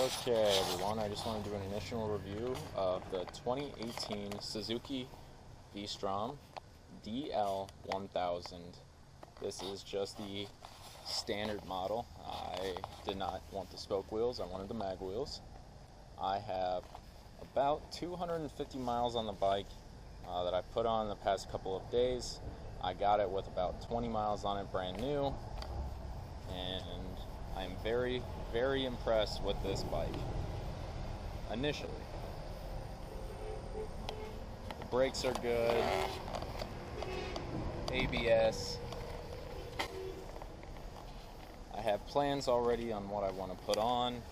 Okay everyone, I just want to do an initial review of the 2018 Suzuki Vstrom DL1000. This is just the standard model. I did not want the spoke wheels, I wanted the mag wheels. I have about 250 miles on the bike that I put on the past couple of days. I got it with about 20 miles on it brand new, and I'm very, very impressed with this bike initially. The brakes are good, ABS. I have plans already on what I want to put on.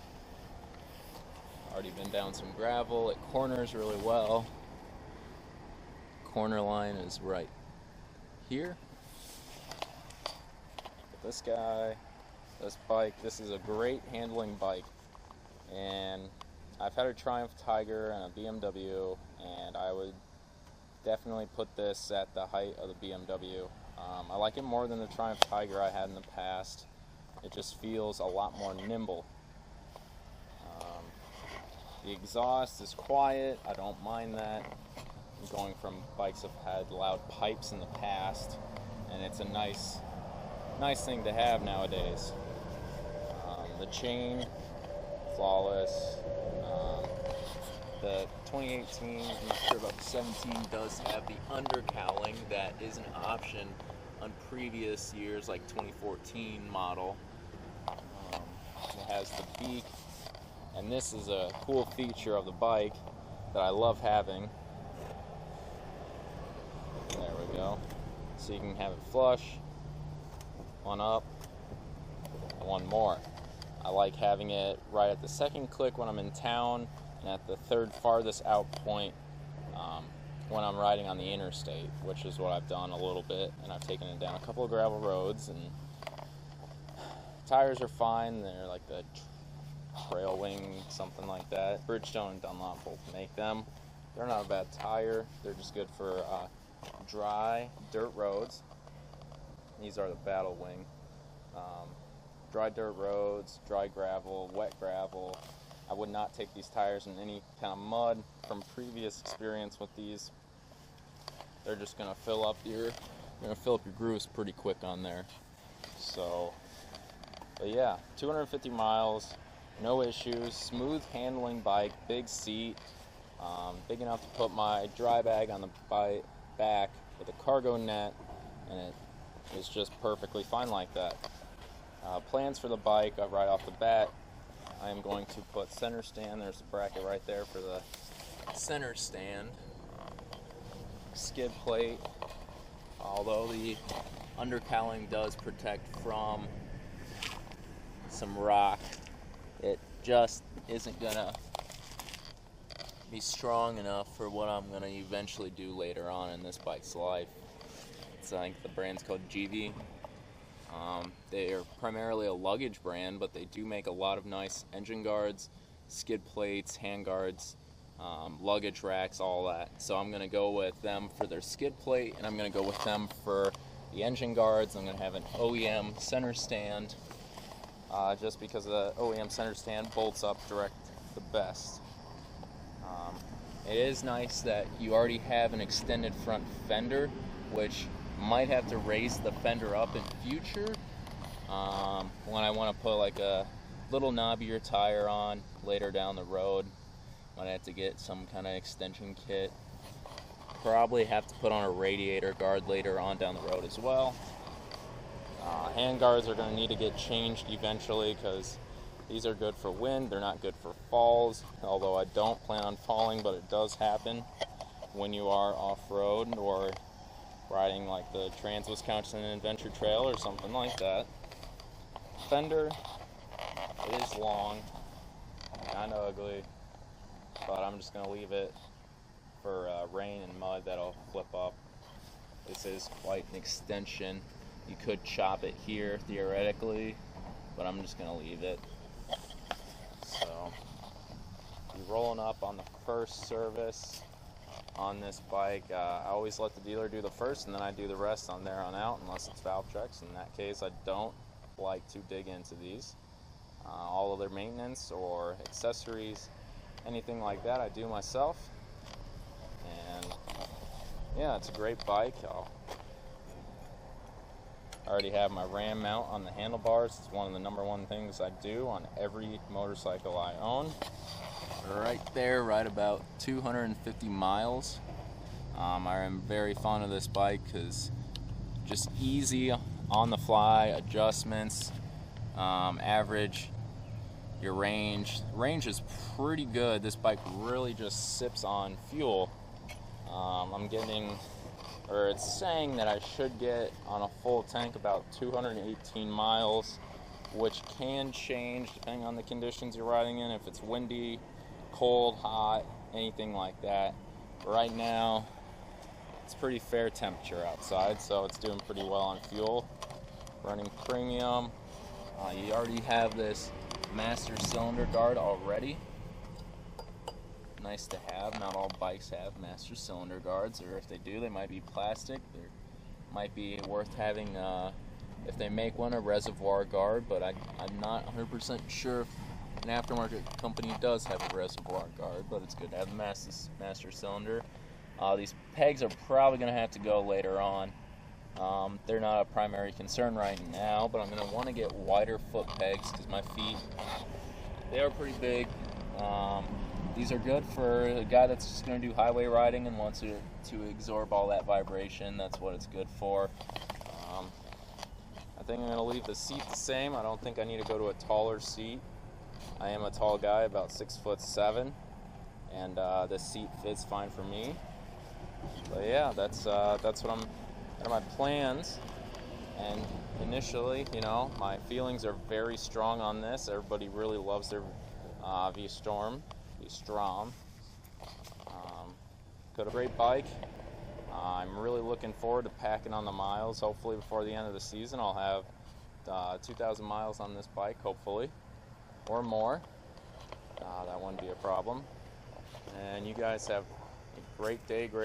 Already been down some gravel. It corners really well. Corner line is right here. But this guy, this bike, this is a great handling bike, and I've had a Triumph Tiger and a BMW, and I would definitely put this at the height of the BMW. I like it more than the Triumph Tiger I had in the past. It just feels a lot more nimble. The exhaust is quiet. I don't mind that. I'm going from bikes that have had loud pipes in the past, and it's a nice thing to have nowadays. The chain, flawless. The 2018, I'm not sure about the 17, does have the undercowling that is an option on previous years, like 2014 model. It has the beak, and this is a cool feature of the bike that I love having. There we go. So you can have it flush, one up, one more. I like having it right at the second click when I'm in town, and at the third farthest out point when I'm riding on the interstate, which is what I've done a little bit, and I've taken it down a couple of gravel roads, and tires are fine. They're like the Trail Wing, something like that. Bridgestone and Dunlop both make them. They're not a bad tire. They're just good for dry dirt roads. These are the Battle Wing. Dry dirt roads, dry gravel, wet gravel. I would not take these tires in any kind of mud. From previous experience with these, they're just gonna fill up your grooves pretty quick on there. So, but yeah, 250 miles, no issues, smooth handling bike, big seat, big enough to put my dry bag on the back with a cargo net, and it is just perfectly fine like that. Plans for the bike, right off the bat, I am going to put center stand. There's a bracket right there for the center stand. Skid plate, although the undercowling does protect from some rock, it just isn't gonna be strong enough for what I'm gonna eventually do later on in this bike's life. I think the brand's called GV. They are primarily a luggage brand, but they do make a lot of nice engine guards, skid plates, hand guards, luggage racks, all that. So I'm going to go with them for their skid plate, and I'm going to go with them for the engine guards. I'm going to have an OEM center stand, just because the OEM center stand bolts up direct the best. It is nice that you already have an extended front fender, which might have to raise the fender up in future when I want to put like a little knobbier tire on later down the road. Might have to get some kind of extension kit. Probably have to put on a radiator guard later on down the road as well. Hand guards are going to need to get changed eventually, because these are good for wind. They're not good for falls, although I don't plan on falling, but it does happen when you are off-road or riding like the Trans-Wisconsin Adventure Trail or something like that. Fender, it is long, kind of ugly, but I'm just going to leave it for rain and mud that'll flip up. This is quite an extension. You could chop it here theoretically, but I'm just going to leave it. So, be rolling up on the first service on this bike. I always let the dealer do the first, and then I do the rest on there on out, unless it's valve checks. In that case, I don't like to dig into these. All of their maintenance or accessories, anything like that, I do myself. And yeah, it's a great bike. I already have my ram mount on the handlebars. It's one of the #1 things I do on every motorcycle I own. Right there, right about 250 miles. I am very fond of this bike because just easy on the fly adjustments, average your range. Range is pretty good. This bike really just sips on fuel. I'm getting, or it's saying that I should get on a full tank about 218 miles, which can change depending on the conditions you're riding in, if it's windy, cold, hot, anything like that. Right now, it's pretty fair temperature outside, so it's doing pretty well on fuel. Running premium. You already have this master cylinder guard already. Nice to have. Not all bikes have master cylinder guards, or if they do, they might be plastic. They might be worth having, if they make one, a reservoir guard, but I'm not 100% sure if an aftermarket company does have a reservoir guard, but it's good to have a master cylinder. These pegs are probably going to have to go later on. They're not a primary concern right now, but I'm going to want to get wider foot pegs because my feet, they are pretty big. These are good for a guy that's just going to do highway riding and wants to absorb all that vibration. That's what it's good for. I think I'm going to leave the seat the same. I don't think I need to go to a taller seat. I am a tall guy, about 6'7", and this seat fits fine for me. But yeah, that's what are my plans. And initially, you know, my feelings are very strong on this. Everybody really loves their Vstrom. Got a great bike. I'm really looking forward to packing on the miles. Hopefully before the end of the season I'll have 2,000 miles on this bike, hopefully, or more. That wouldn't be a problem. And you guys have a great day, great